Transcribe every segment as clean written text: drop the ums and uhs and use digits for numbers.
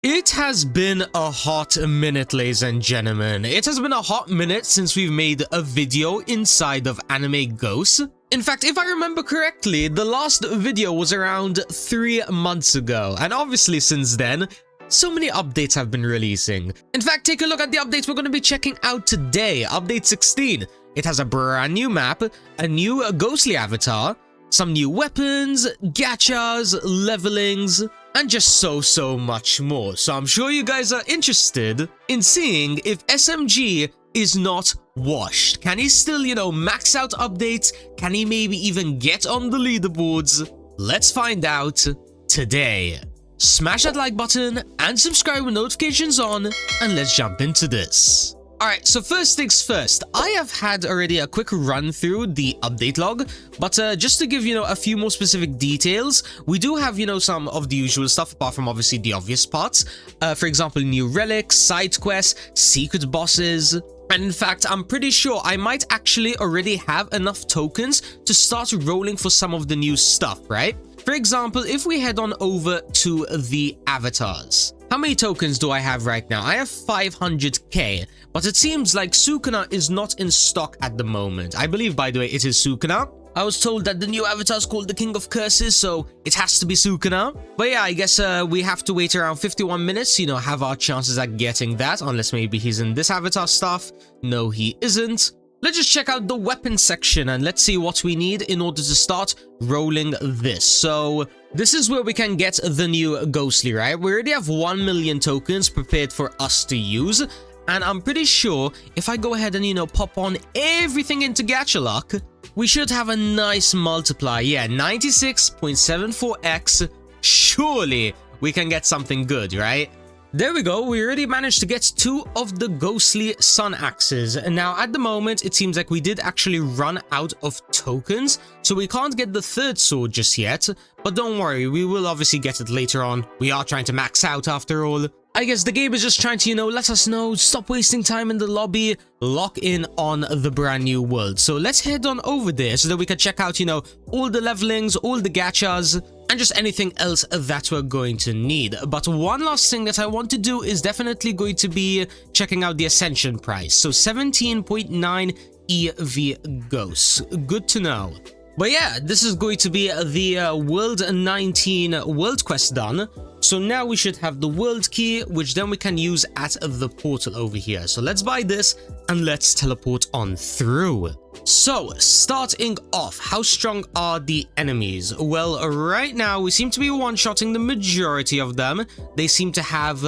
It has been a hot minute, ladies and gentlemen. It has been a hot minute since we've made a video inside of Anime Ghosts. In fact, if I remember correctly, the last video was around 3 months ago, and obviously since then, so many updates have been releasing. In fact, take a look at the updates we're going to be checking out today. Update 16. It has a brand new map, a new ghostly avatar, some new weapons, gachas, levelings, and just so much more. So I'm sure you guys are interested in seeing if SMG is not washed. Can he still, max out updates? Can he maybe even get on the leaderboards? Let's find out today. Smash that like button and subscribe with notifications on, and let's jump into this. Alright, so first things first, I have had already a quick run through the update log, but just to give, a few more specific details, we do have, some of the usual stuff apart from obviously the obvious parts. For example, new relics, side quests, secret bosses, and in fact, I'm pretty sure I might actually already have enough tokens to start rolling for some of the new stuff, right? For example, if we head on over to the avatars. How many tokens do I have right now? I have 500k, but it seems like Sukuna is not in stock at the moment. I believe, by the way, it is Sukuna. I was told that the new avatar is called the King of Curses, so it has to be Sukuna. But yeah, I guess we have to wait around 51 minutes, have our chances at getting that, unless maybe he's in this avatar stuff. No, he isn't. Let's just check out the weapon section and let's see what we need in order to start rolling this. So this is where we can get the new ghostly, right? We already have 1 million tokens prepared for us to use. And I'm pretty sure if I go ahead and, pop on everything into Gacha Lock, we should have a nice multiply. Yeah, 96.74x. Surely we can get something good, right? There we go, we already managed to get 2 of the ghostly sun axes. And now at the moment, it seems like we did actually run out of tokens, so we can't get the 3rd sword just yet. But don't worry, we will obviously get it later on. We are trying to max out after all. I guess the game is just trying to, let us know, stop wasting time in the lobby, lock in on the brand new world. So let's head on over there so that we can check out, all the levelings, all the gachas, and just anything else that we're going to need. But one last thing that I want to do is definitely going to be checking out the ascension price. So 17.9 EV ghosts. Good to know. But yeah, this is going to be the World 19 World Quest done. So now we should have the world key, which then we can use at the portal over here. So let's buy this and let's teleport on through. So starting off, how strong are the enemies? Well, right now we seem to be one-shotting the majority of them. They seem to have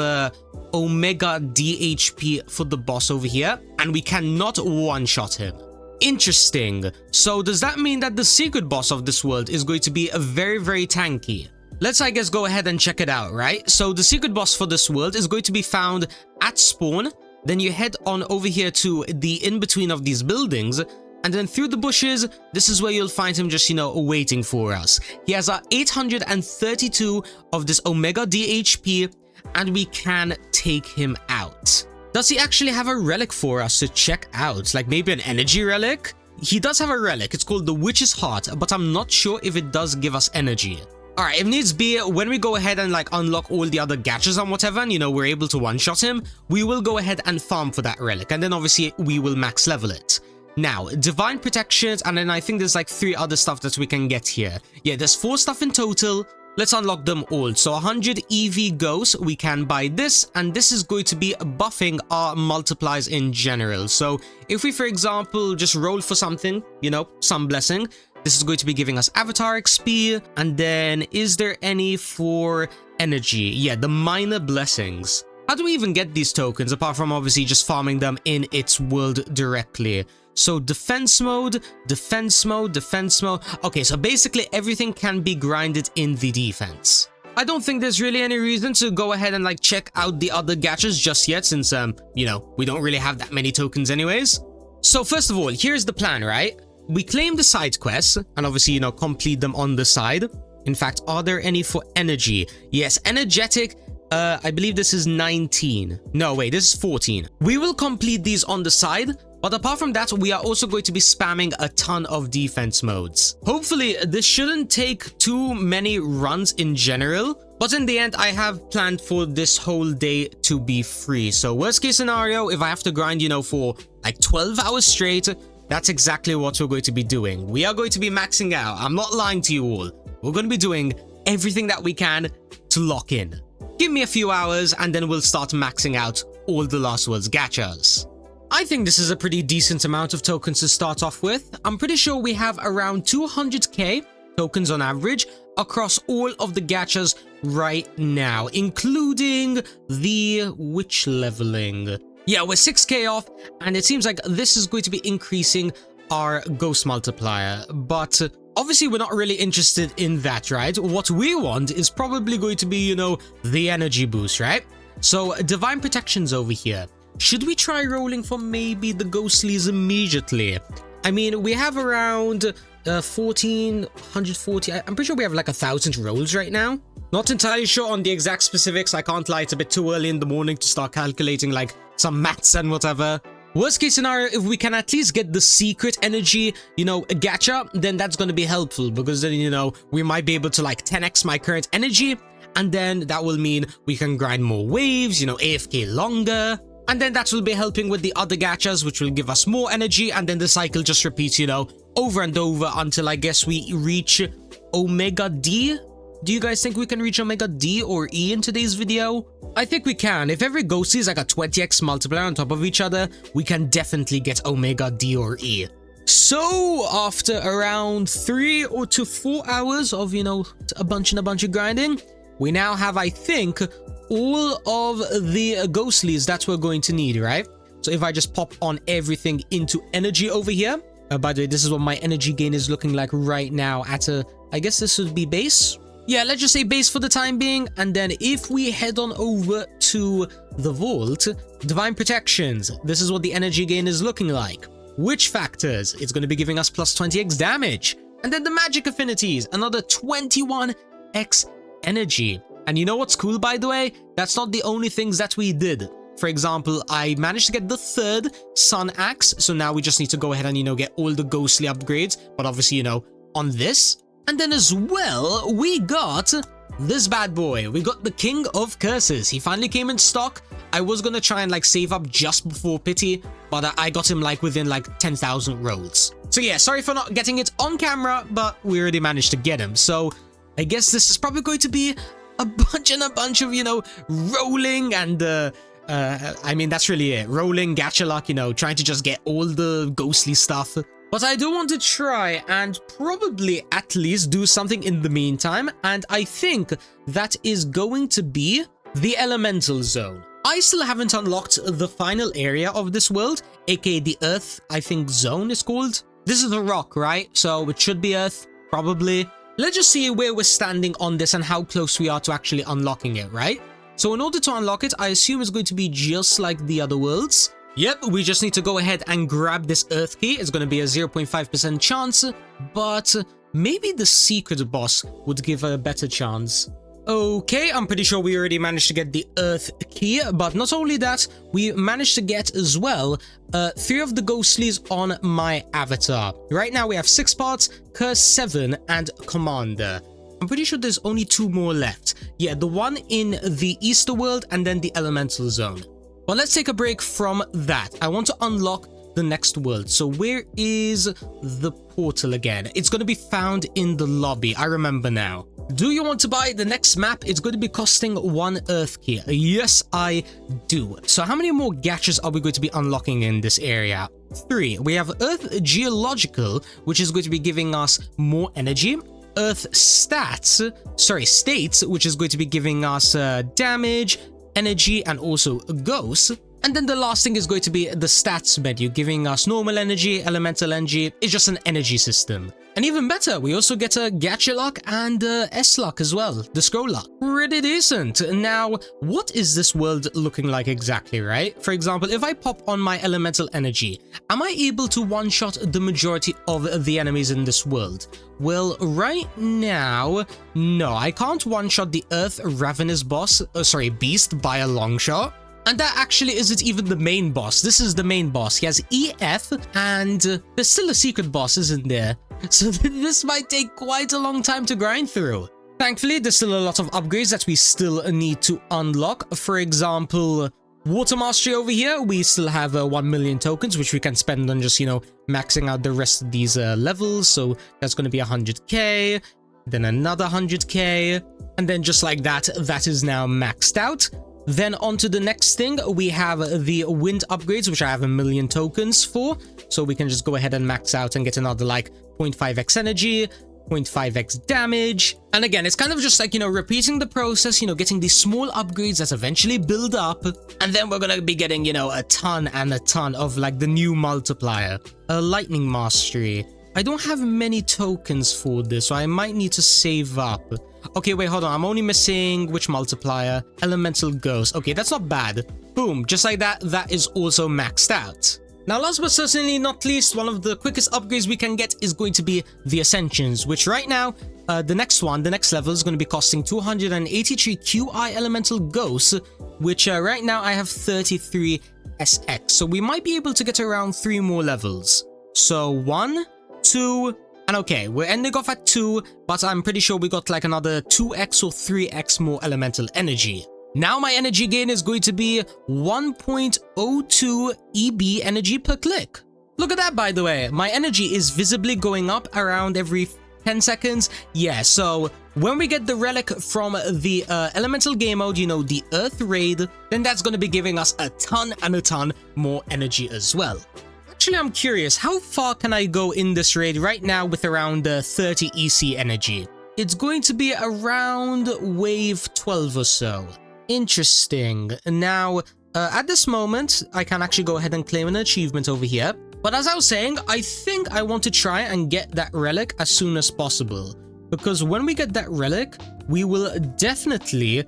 Omega DHP for the boss over here, and we cannot one-shot him. Interesting. So does that mean that the secret boss of this world is going to be very tanky? Let's, I guess, go ahead and check it out, right? So the secret boss for this world is going to be found at spawn. Then you head on over here to the in-between of these buildings. And then through the bushes, this is where you'll find him just, waiting for us. He has 832 of this Omega DHP, and we can take him out. Does he actually have a relic for us to check out? Like maybe an energy relic? He does have a relic. It's called the Witch's Heart, but I'm not sure if it does give us energy. Alright, if needs be, when we go ahead and unlock all the other gachas and whatever, and we're able to one-shot him, we will go ahead and farm for that relic, and then obviously we will max level it. Now, divine protections, and then I think there's 3 other stuff that we can get here. Yeah, there's 4 stuff in total. Let's unlock them all. So 100 EV ghosts, we can buy this, and this is going to be buffing our multiplies in general. So if we, for example, just roll for something, some blessing, this is going to be giving us avatar XP. And then is there any for energy? Yeah, the minor blessings. How do we even get these tokens apart from obviously just farming them in its world directly? So defense mode, defense mode, defense mode. Okay, so basically everything can be grinded in the defense. I don't think there's really any reason to go ahead and check out the other gachas just yet since, we don't really have that many tokens anyways. So first of all, here's the plan, right? We claim the side quests and obviously, complete them on the side. In fact, are there any for energy? Yes, energetic. I believe this is 19. No, wait, this is 14. We will complete these on the side, But apart from that, we are also going to be spamming a ton of defense modes. Hopefully, this shouldn't take too many runs in general. But in the end, I have planned for this whole day to be free. So worst case scenario, if I have to grind, you know, for like 12 hours straight, that's exactly what we're going to be doing. We are going to be maxing out. I'm not lying to you all. We're going to be doing everything that we can to lock in. Give me a few hours and then we'll start maxing out all the Lost Worlds gachas. I think this is a pretty decent amount of tokens to start off with. I'm pretty sure we have around 200k tokens on average across all of the gachas right now, including the witch leveling. Yeah, we're 6k off, and it seems like this is going to be increasing our ghost multiplier, but obviously we're not really interested in that, right? What we want is probably going to be, you know, the energy boost, right? So divine protections over here. Should we try rolling for maybe the ghostlies immediately? I mean, we have around 1,440. I'm pretty sure we have like 1,000 rolls right now. Not entirely sure on the exact specifics. I can't lie, it's a bit too early in the morning to start calculating like some maths and whatever. Worst case scenario, if we can at least get the secret energy, you know, gacha, then that's going to be helpful, because then, you know, we might be able to like 10x my current energy, and then that will mean we can grind more waves, you know, AFK longer. And then that will be helping with the other gachas, which will give us more energy, and then the cycle just repeats, you know, over and over until I guess we reach Omega D. Do you guys think we can reach Omega D or E in today's video? I think we can. If every ghostie is like a 20x multiplier on top of each other, we can definitely get Omega D or E. So after around 3 to 4 hours of, you know, a bunch of grinding, we now have, I think, all of the ghostlies that we're going to need, right? So if I just pop on everything into energy over here, by the way, this is what my energy gain is looking like right now at I guess this would be base. Yeah, let's just say base for the time being. And then if we head on over to the vault, divine protections, this is what the energy gain is looking like. Witch factors, it's going to be giving us plus 20x damage. And then the magic affinities, another 21x energy. And you know what's cool, by the way? That's not the only things that we did. For example, I managed to get the 3rd sun axe, so now we just need to go ahead and, you know, get all the ghostly upgrades, but obviously, you know, on this. And then as well, we got this bad boy. We got the King of Curses. He finally came in stock. I was gonna try and like save up just before Pity, but I got him like within like 10,000 rolls. So yeah, sorry for not getting it on camera, but we already managed to get him. So I guess this is probably going to be a bunch of, you know, rolling and I mean, that's really it. Rolling, gacha luck, you know, trying to just get all the ghostly stuff. But I do want to try and probably at least do something in the meantime, and I think that is going to be the Elemental Zone. I still haven't unlocked the final area of this world, aka the Earth, I think, zone is called. This is a rock, right? So it should be Earth, probably. Let's just see where we're standing on this and how close we are to actually unlocking it, right? So in order to unlock it, I assume it's going to be just like the other worlds. Yep, we just need to go ahead and grab this Earth key. It's going to be a 0.5% chance, but maybe the secret boss would give a better chance. Okay, I'm pretty sure we already managed to get the Earth key, but not only that, we managed to get as well 3 of the ghostlies on my avatar. Right now we have 6 parts, Curse 7, and Commander. I'm pretty sure there's only 2 more left. Yeah, the one in the Easter world and then the Elemental Zone. But let's take a break from that. I want to unlock the next world. So where is the portal again? It's going to be found in the lobby. I remember now. Do you want to buy the next map? It's going to be costing 1 Earth key. Yes, I do. So how many more gachas are we going to be unlocking in this area? 3. We have Earth Geological, which is going to be giving us more energy. Earth States, which is going to be giving us damage, energy, and also ghosts. And then the last thing is going to be the stats menu, giving us normal energy, elemental energy. It's just an energy system. And even better, we also get a gacha lock and S lock as well, the scroll lock. Pretty decent. Now, what is this world looking like exactly, right? For example, if I pop on my elemental energy, am I able to one-shot the majority of the enemies in this world? Well, right now, no, I can't one-shot the Earth Ravenous beast by a long shot. And that actually isn't even the main boss. This is the main boss. He has EF, and there's still a secret boss, isn't there? So this might take quite a long time to grind through. Thankfully, there's still a lot of upgrades that we still need to unlock. For example, Water Mastery over here, we still have 1 million tokens, which we can spend on just, maxing out the rest of these levels. So that's going to be 100k, then another 100k, and then just like that, that is now maxed out. Then on to the next thing, we have the wind upgrades, which I have 1 million tokens for. So we can just go ahead and max out and get another like 0.5x energy, 0.5x damage. And again, it's kind of just like, repeating the process, getting these small upgrades that eventually build up. And then we're going to be getting, a ton and a ton of like the new multiplier. A lightning mastery. I don't have many tokens for this, so I might need to save up. Okay, wait, hold on. I'm only missing which multiplier? Elemental Ghost. Okay, that's not bad. Boom, just like that, that is also maxed out. Now, last but certainly not least, one of the quickest upgrades we can get is going to be the Ascensions, which right now, the next level is going to be costing 283 QI Elemental Ghosts, which right now I have 33 SX. So we might be able to get around 3 more levels. So 1, 2, and okay, we're ending off at 2, but I'm pretty sure we got like another 2x or 3x more elemental energy. Now my energy gain is going to be 1.02 EB energy per click. Look at that, by the way. My energy is visibly going up around every 10 seconds. Yeah, so when we get the relic from the elemental game mode, the Earth Raid, then that's going to be giving us a ton and a ton more energy as well. Actually, I'm curious, how far can I go in this raid right now with around 30 EC energy? It's going to be around wave 12 or so. Interesting. Now, at this moment, I can actually go ahead and claim an achievement over here. But as I was saying, I think I want to try and get that relic as soon as possible. Because when we get that relic, we will definitely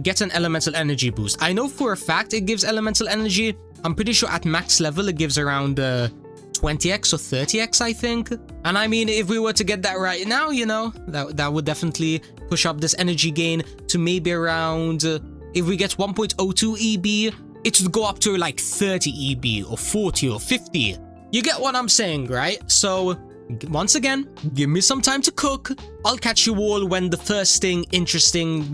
get an elemental energy boost. I know for a fact it gives elemental energy. I'm pretty sure at max level it gives around 20x or 30x, I think. And I mean, if we were to get that right now, that would definitely push up this energy gain to maybe around, if we get 1.02 EB, it would go up to like 30 EB or 40 or 50. You get what I'm saying, right? So once again, give me some time to cook. I'll catch you all when the first thing interesting,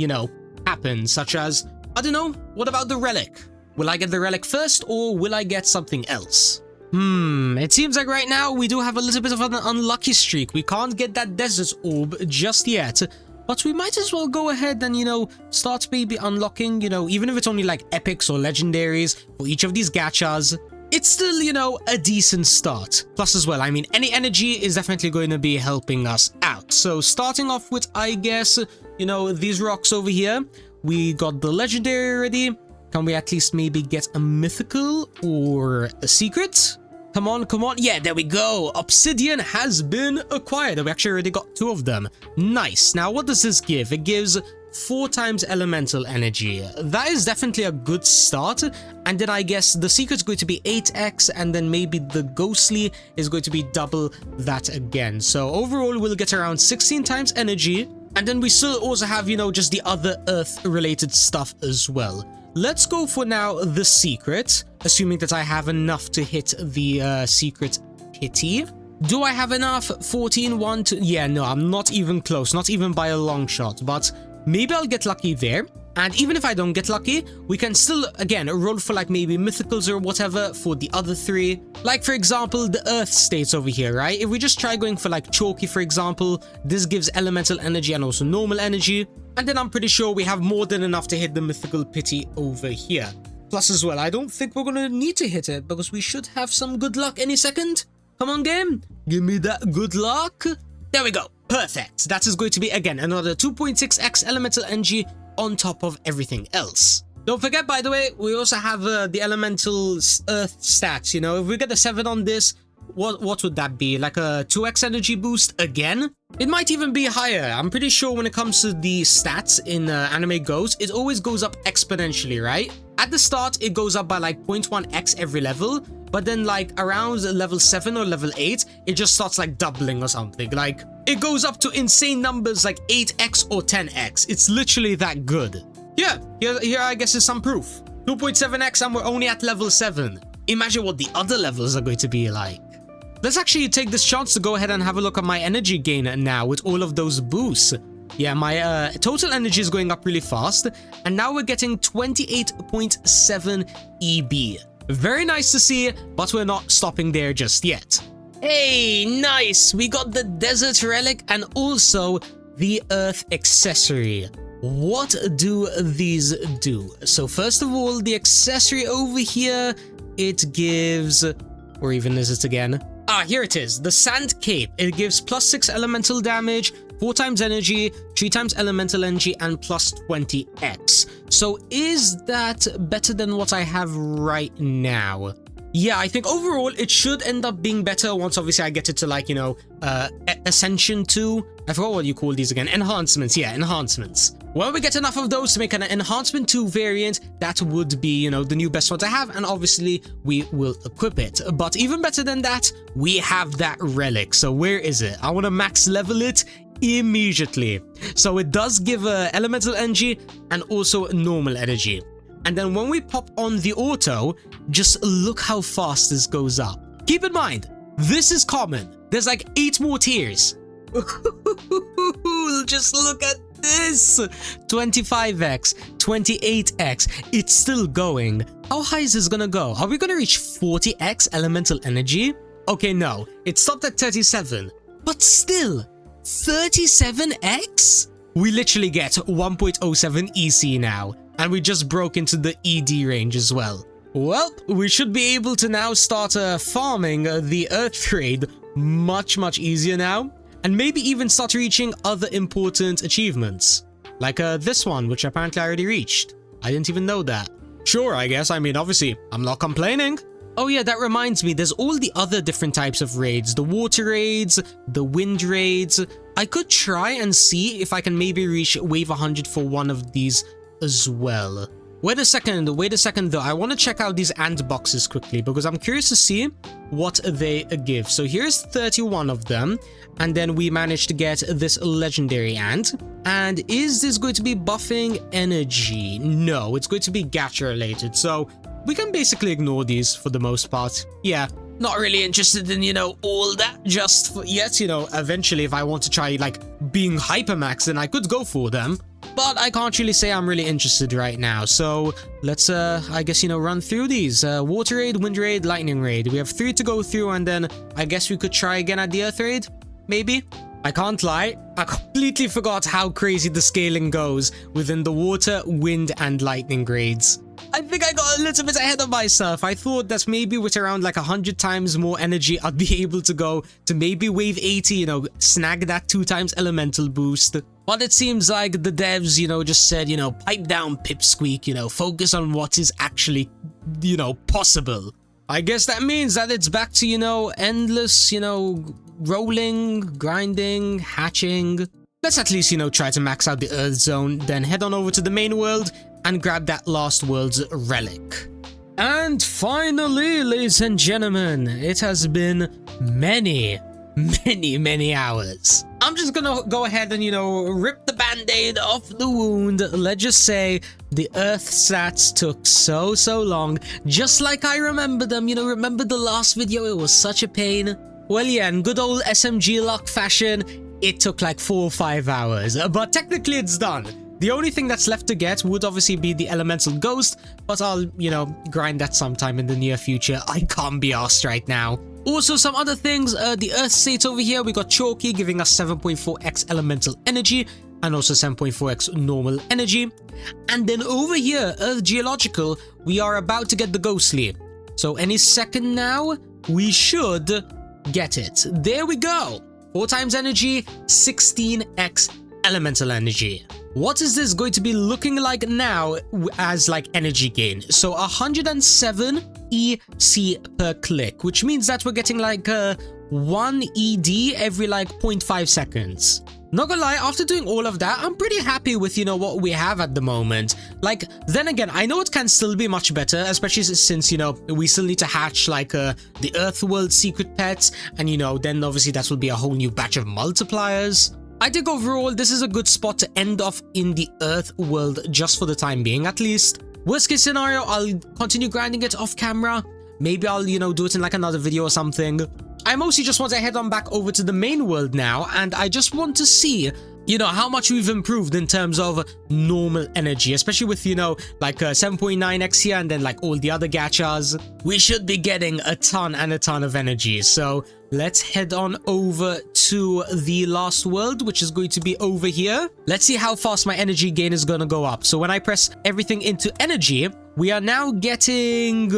happens, such as, I don't know, what about the relic? Will I get the relic first, or will I get something else? It seems like right now we do have a little bit of an unlucky streak. We can't get that desert orb just yet, but we might as well go ahead and, start maybe unlocking, even if it's only like epics or legendaries for each of these gachas. It's still, a decent start. Plus as well, I mean, any energy is definitely going to be helping us out. So starting off with, I guess, these rocks over here. We got the legendary already. Can we at least maybe get a mythical or a secret? Come on, come on. Yeah, there we go. Obsidian has been acquired. We actually already got 2 of them. Nice. Now, what does this give? It gives 4 times elemental energy. That is definitely a good start. And then I guess the secret's going to be 8x, and then maybe the ghostly is going to be double that again. So overall, we'll get around 16 times energy. And then we still also have, just the other Earth-related stuff as well. Let's go for now the secret, assuming that I have enough to hit the secret pity. Do I have enough? 14, 1, 2... Yeah, no, I'm not even close, not even by a long shot, but maybe I'll get lucky there. And even if I don't get lucky, we can still, again, roll for like maybe mythicals or whatever for the other 3. Like, for example, the Earth states over here, right? If we just try going for like chalky, for example, this gives elemental energy and also normal energy. And then I'm pretty sure we have more than enough to hit the mythical pity over here. Plus as well, I don't think we're going to need to hit it because we should have some good luck any second. Come on, game. Give me that good luck. There we go. Perfect. That is going to be, again, another 2.6x elemental energy on top of everything else. Don't forget, by the way, we also have the elemental earth stats. If we get a 7 on this, what would that be? Like a 2x energy boost again? It might even be higher. I'm pretty sure when it comes to the stats in Anime Goes, it always goes up exponentially, right? At the start, it goes up by like 0.1x every level, but then like around level 7 or level 8, it just starts like doubling or something. Like, it goes up to insane numbers like 8x or 10x. It's literally that good. Yeah, here I guess is some proof. 2.7x and we're only at level 7. Imagine what the other levels are going to be like. Let's actually take this chance to go ahead and have a look at my energy gain now with all of those boosts. Yeah, my total energy is going up really fast, and now we're getting 28.7 EB. Very nice to see, but we're not stopping there just yet. Hey, nice! We got the desert relic and also the earth accessory. What do these do? So first of all, the accessory over here, it gives... Or even is it again? Ah, here it is. The Sand Cape. It gives +6 elemental damage, 4 times energy, 3 times elemental energy, and +20x. So is that better than what I have right now? Yeah, I think overall it should end up being better once obviously I get it to, like, you know, Ascension 2. I forgot what you call these again. Enhancements, yeah, enhancements. When we get enough of those to make an Enhancement 2 variant, that would be, you know, the new best one to have, and obviously we will equip it. But even better than that, we have that relic. So where is it? I want to max level it immediately. So it does give elemental energy and also normal energy. And then when we pop on the auto, just look how fast this goes up. Keep in mind, this is common. There's like 8 more tiers. Just look at this. 25x, 28x. It's still going. How high is this gonna go? Are we gonna reach 40x elemental energy? Okay, no. It stopped at 37. But still, 37x? We literally get 1.07 EC now. And we just broke into the ED range as well. Well, we should be able to now start farming the Earth trade much easier now. And maybe even start reaching other important achievements. Like this one, which apparently I already reached. I didn't even know that. Sure, I guess. I mean, obviously, I'm not complaining. Oh yeah, that reminds me, there's all the other different types of raids. The water raids, the wind raids. I could try and see if I can maybe reach wave 100 for one of these as well. Wait a second though. I want to check out these ant boxes quickly because I'm curious to see what they give. So here's 31 of them, and then we managed to get this legendary ant. And is this going to be buffing energy? No, it's going to be gacha related, so we can basically ignore these for the most part. Yeah, not really interested in, you know, all that just for yet. You know, eventually if I want to try like being hypermax, then I could go for them. But I can't really say I'm really interested right now. So let's, I guess, you know, run through these. Water raid, wind raid, lightning raid. We have 3 to go through, and then I guess we could try again at the earth raid. Maybe. I can't lie. I completely forgot how crazy the scaling goes within the water, wind, and lightning raids. I think I got a little bit ahead of myself. I thought that maybe with around like 100 times more energy, I'd be able to go to maybe wave 80, you know, snag that 2 times elemental boost. But it seems like the devs, you know, just said, you know, pipe down, pipsqueak, you know, focus on what is actually, you know, possible. I guess that means that it's back to, you know, endless, you know, rolling, grinding, hatching. Let's at least, you know, try to max out the Earth Zone, then head on over to the main world and grab that last world's relic. And finally, ladies and gentlemen, it has been many hours. I'm just gonna go ahead and, you know, rip the band-aid off the wound. Let's just say the Earth stats took so long, just like I remember them. You know, remember the last video? It was such a pain. Well, yeah, in good old SMG lock fashion, it took like 4 or 5 hours, but technically it's done. The only thing that's left to get would obviously be the elemental ghost, but I'll, you know, grind that sometime in the near future. I can't be arsed right now. Also, some other things, the Earth state over here, we got Chalky giving us 7.4x elemental energy and also 7.4x normal energy. And then over here, Earth Geological, we are about to get the Ghostly. So any second now, we should get it. There we go. 4 times energy, 16x elemental energy. What is this going to be looking like now as like energy gain? So 107 EC per click, which means that we're getting like 1 ED every like 0.5 seconds. Not gonna lie, after doing all of that, I'm pretty happy with, you know, what we have at the moment. Like, then again, I know it can still be much better, especially since, you know, we still need to hatch like the Earth World secret pets, and, you know, then obviously that will be a whole new batch of multipliers. I think overall this is a good spot to end off in the Earth world just for the time being at least. Worst case scenario, I'll continue grinding it off camera. Maybe I'll, you know, do it in like another video or something. I mostly just want to head on back over to the main world now, and I just want to see, you know, how much we've improved in terms of normal energy, especially with, you know, like 7.9x here and then like all the other gachas. We should be getting a ton and a ton of energy. So let's head on over to the last world, which is going to be over here. Let's see how fast my energy gain is going to go up. So when I press everything into energy, we are now getting...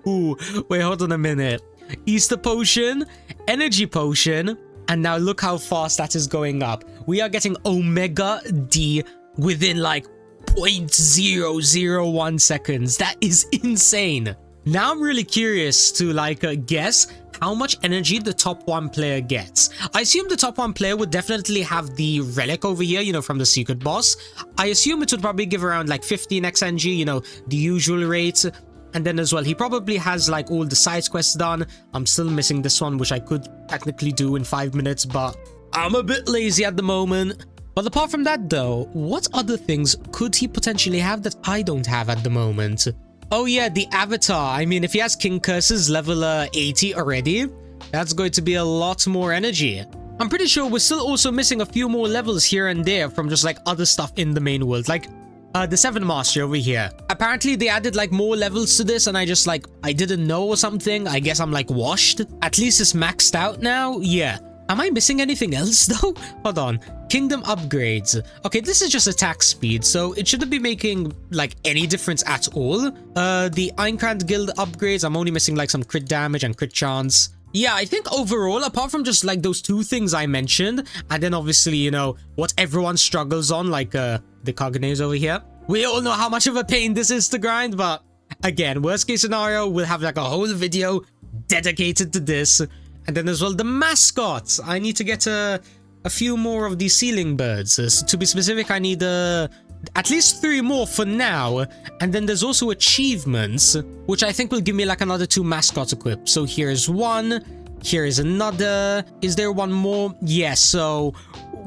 Wait, hold on a minute. Easter potion, energy potion, and now look how fast that is going up. We are getting Omega D within like 0.001 seconds. That is insane. Now I'm really curious to like guess how much energy the top 1 player gets. I assume the top 1 player would definitely have the relic over here, you know, from the secret boss. I assume it would probably give around like 15x energy, you know, the usual rate. And then as well, he probably has like all the side quests done. I'm still missing this one, which I could technically do in 5 minutes, but I'm a bit lazy at the moment. But apart from that though, what other things could he potentially have that I don't have at the moment? Oh yeah, the avatar. I mean, if he has King Curses level 80 already, that's going to be a lot more energy. I'm pretty sure we're still also missing a few more levels here and there from just like other stuff in the main world. Like the 7 Master over here. Apparently they added like more levels to this and I just like, I didn't know or something. I guess I'm like washed. At least it's maxed out now. Yeah. Am I missing anything else though? Hold on. Kingdom upgrades. Okay, this is just attack speed, so it shouldn't be making like any difference at all. The Einkrant Guild upgrades, I'm only missing like some crit damage and crit chance. Yeah, I think overall, apart from just like those 2 things I mentioned, and then obviously, you know, what everyone struggles on, like the Cognates over here. We all know how much of a pain this is to grind, but again, worst case scenario, we'll have like a whole video dedicated to this. And then as well, the mascots. I need to get a few more of these ceiling birds. To be specific, I need at least 3 more for now. And then there's also achievements, which I think will give me like another 2 mascots equipped. So here's one. Here is another. Is there one more? Yes, so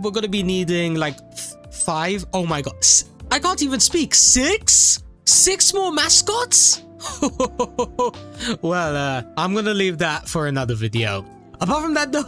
we're going to be needing like 5. Oh my god. I can't even speak. 6? 6 more mascots? Well, I'm gonna leave that for another video. Apart from that though,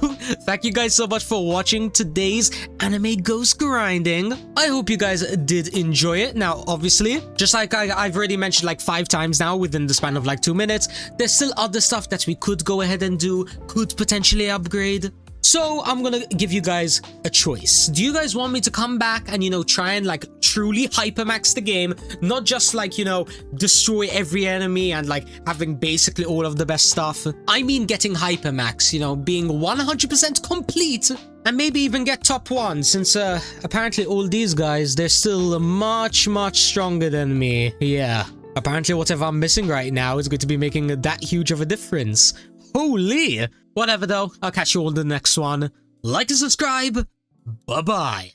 thank you guys so much for watching today's anime ghost grinding. I hope you guys did enjoy it. Now, obviously, just like I've already mentioned like 5 times now within the span of like 2 minutes, there's still other stuff that we could go ahead and do, could potentially upgrade. So I'm gonna give you guys a choice. Do you guys want me to come back and, you know, try and like truly hypermax the game? Not just like, you know, destroy every enemy and like having basically all of the best stuff. I mean getting hypermax, you know, being 100% complete. And maybe even get top 1, since apparently all these guys, they're still much stronger than me. Yeah. Apparently whatever I'm missing right now is going to be making that huge of a difference. Holy! Whatever though, I'll catch you all in the next one. Like and subscribe. Bye-bye.